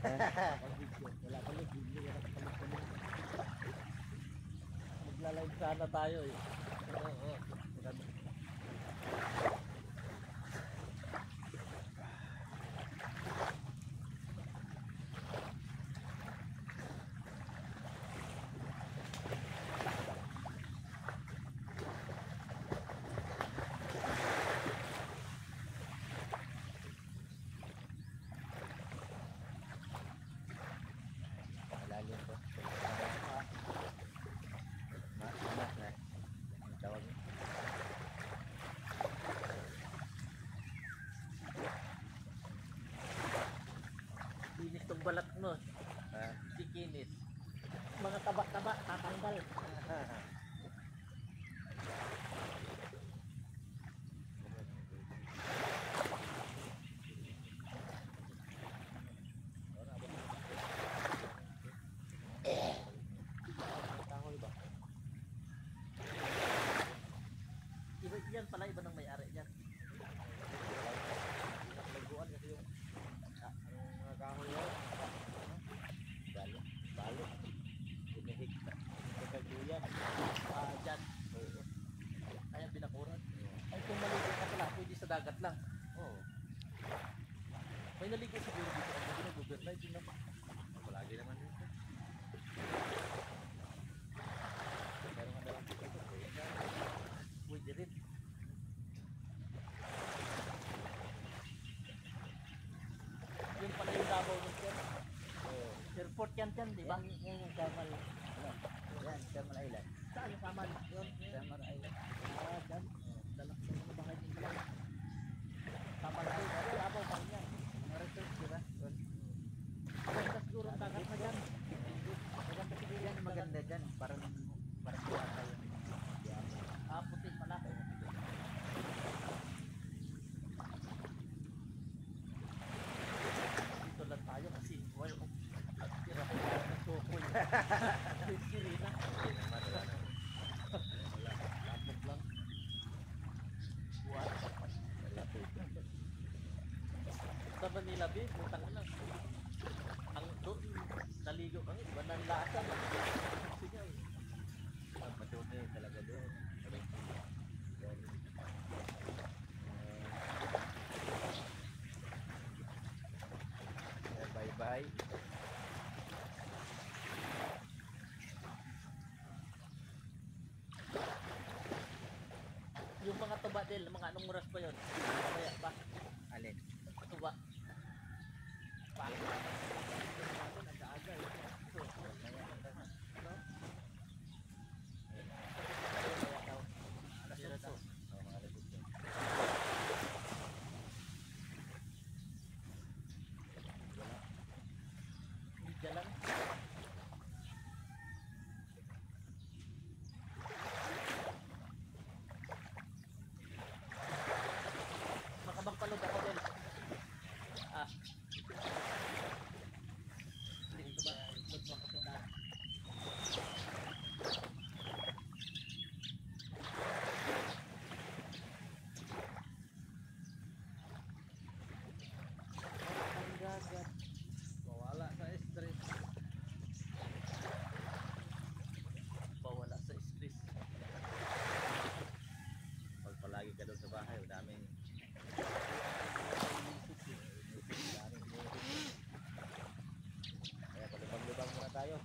Wala pa lang video. Magla-live sana tayo eh. Oo. Maganda. Malalim po. Mas na. Ang tawag. Linis tong balat mo. Sikinis. Mga taba-taba, tatanggal. Iba yan pala, iba ng may-ari dyan. Laguan kasi yung anong mga kahoy yun. Balo. Balo. Pinihik na. Kagaguyan. Dyan. Oo. Kaya binakuran. Ay kung maligo ka pala, pwede sa dagat lang. Oo. May naligo siguro dito. Ang mga nag-overnight din naman. Palagi naman dito. Pero madalang dito. Pwede rin. Yun pala yung Davao ng sir. Oo. Airport yan dyan, di ba? Yan yung Kamal. Ano? Yan, Kamal Island. Saan yung Kamal? Yun. Kamal Island. Dyan. Dalang sa mga bahay din pala. Kamal ko. Davao pa rin yan. Mga resort, di ba? Maganda siguro ang dagat na dyan. Maganda siguro yan. Maganda dyan. Parang wala yung Puti pala. Dito lang tayo kasi well, tira ko lang ng tukoy. Sirina. Lapot lang. What? Sa Manila Bay, putang ina. Ang doon, naligo kami, iba ng lasa. Sige. Matuni talaga doon. Bye-bye. Yung mga tuba din, mga anong oras pa yun? Kaya ba? Alin? Tuba. Bakit? Nag-aaga eh. So, no? Kaya daw. Alas 8. Oo, mga resort. Media lang. Makabagpalog ako din. Dito ba? Log mo ako sa taas. Ang gagat. Mawala sa stress. Pawala sa stress. Pag palagi ka doon sa bahay, daming kaya palibang-libang muna tayo.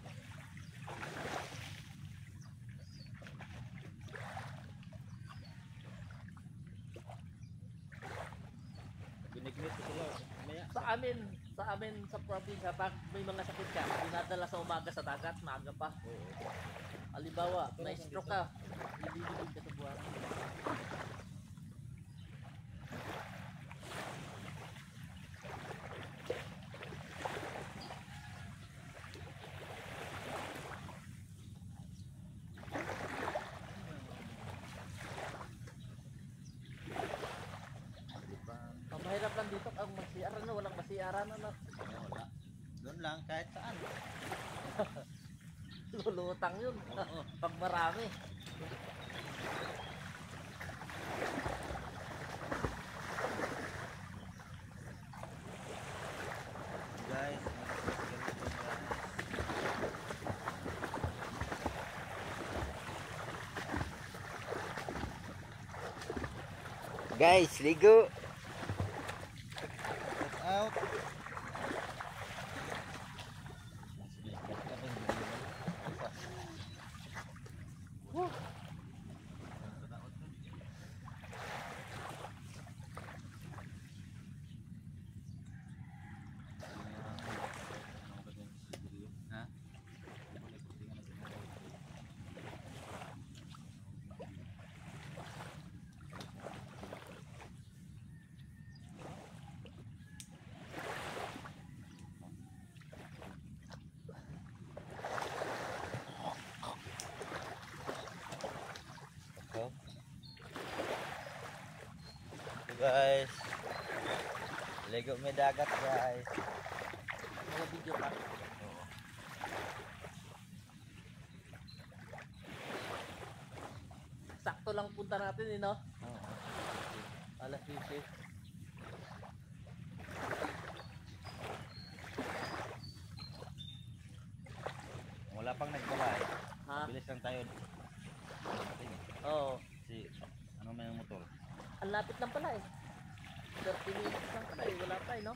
Binignit ko sila. Maya. Sa amin sa probinsya, pag may mga sakit ka, dinadala sa umaga sa dagat, maaga pa. Oo. Halimbawa, may stroke ka, ililibig ka sa buwan. Mahirap lang dito ang masiyaran na, walang masiyaran na. Wala. Doon lang kahit saan. Lulutang yun. Oo. Pag marami. Guys, Guys, ligo. Get out. Guys, ligo may dagat guys. Mga video pa. Sakto lang punta natin eh, no? Alas 10. Wala pang nagbabay. Ha? Bilis lang tayo. Oo. Si ano may motor. Ang lapit lang pala eh. 30 minutes lang pala eh. Wala pa eh, no?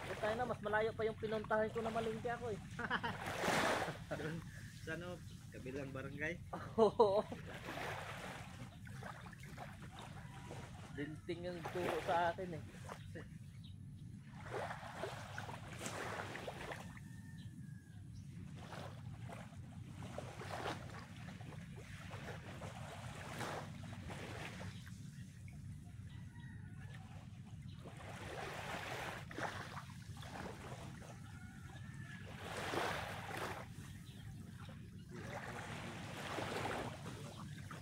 Kung tayo na, mas malayo pa yung pinuntahan ko na malingki ako eh. Sa ano, kabilang barangay. Oo. Dinting yung turo sa akin eh.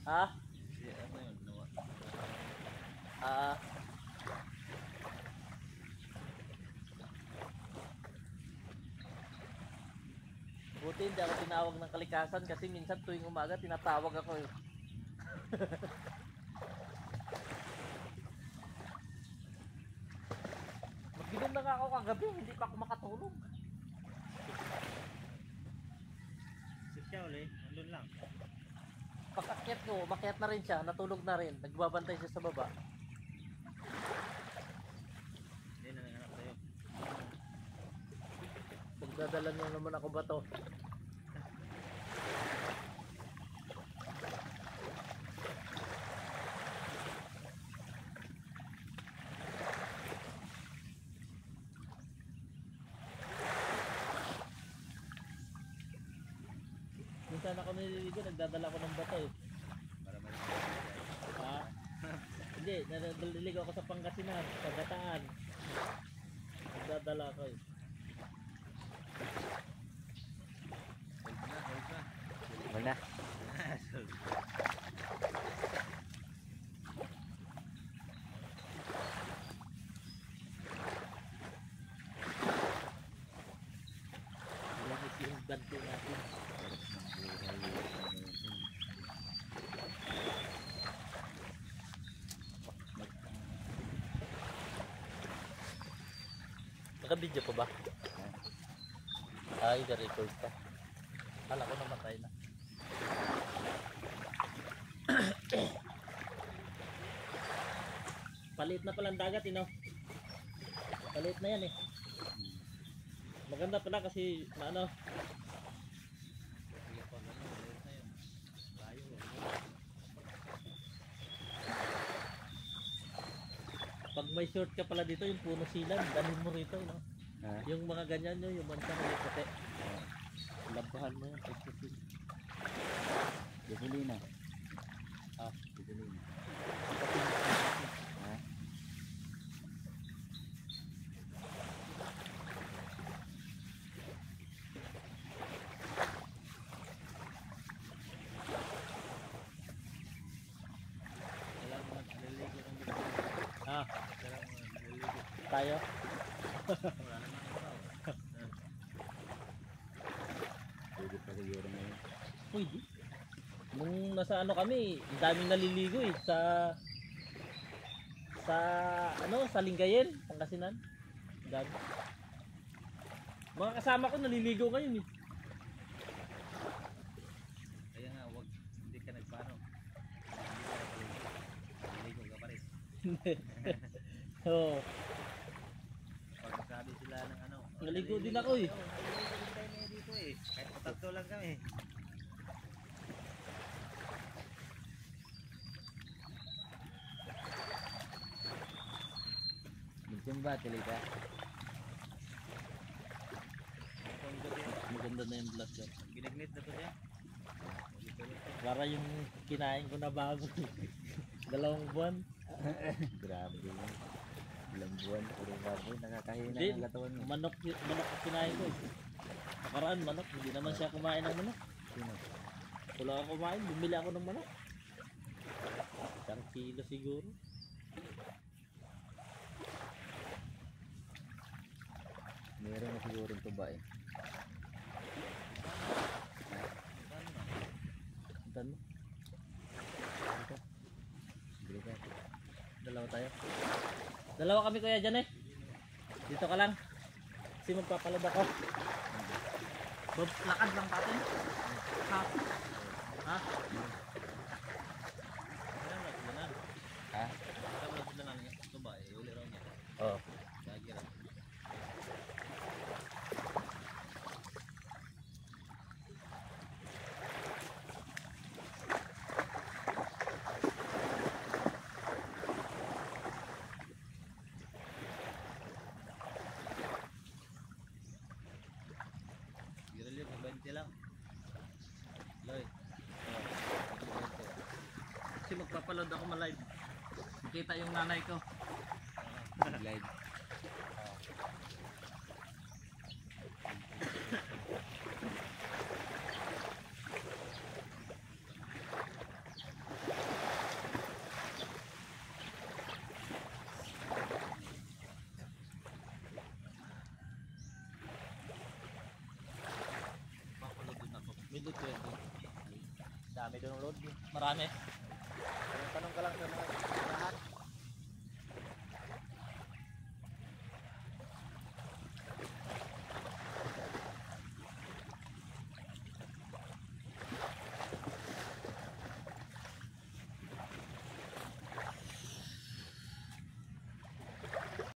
Ha? Si ano yun, nawa. Ah. Buti hindi ako tinawag ng kalikasan kasi minsan tuwing umaga tinatawag ako eh. Mag-inom na nga ako kagabi, hindi pa ako makatulog. Si siya ulit, andun lang. Pag-akyat ko, umakyat na rin siya, natulog na rin, nagbabantay siya sa baba. Hindi na nanghanap tayo. Pagdadala niyo naman ako ba to? Minsan ako nililigo, nagdadala ko ng bato eh. Para may Ha? Hindi, naliligo ako sa Pangasinan, sa Gataan. Nagdadala ko eh. hold na. Wala. Langis yung ganto natin. Naka-video pa ba? Ay, na-record pa. Kala ko namatay na. Palit na palang dagat, no? Palit na yan eh. Maganda pala kasi na ano. Pag may short ka pala dito, yung puno silan, dalhin mo rito, no? Ha? Yung mga ganyan nyo, yung mansa na yung puti. Labahan mo yan, puti. Bibili na. Ah, Bibili na. Ha? ah, tayo. Pwede pa siguro ngayon. Pwede. Nung nasa ano kami, ang daming naliligo eh sa ano, sa Lingayen, Pangasinan. Ang dami. Mga kasama ko naliligo ngayon eh. Kaya nga, wag, hindi ka nagpano. Ligo ka pa rin. Oo. Pag nagsabi sila ng ano. Naligo din ako eh. Oo, naligo din tayo ngayon dito eh. Kahit patatlo lang kami. Magsimba, tilita. Kung gabi, Maganda na yung vlog yan. ginignit na to siya. Para yung kinain ko na bago. 2 buwan. Grabe yun. Ilang buwan, puro baboy. Nakakahina Hindi, ng katawan mo. manok ang kinain ko. Nakaraan manok, hindi naman siya kumain ng manok. Sino? Wala ako kumain, bumili ako ng manok. 1 kilo siguro. Meron na siguro ito ba eh. Ano? Bili ka. Dalawa tayo. Dalawa kami kuya dyan eh. Dito ka lang. Kasi magpapalad ako. Lakad lang natin. Ha? Ha? Kailan lang sila na? Ha? Kailan lang sila na? Ito ba eh, uli raw niya. Oo. Lagi raw. Giril yun, 20 lang. Loy. Kasi magpapalad ako malive. Makita yung nanay ko. Glide. Papalad din ako. May load ko yan. Dami doon load. Marami. Tanong ka lang sa mga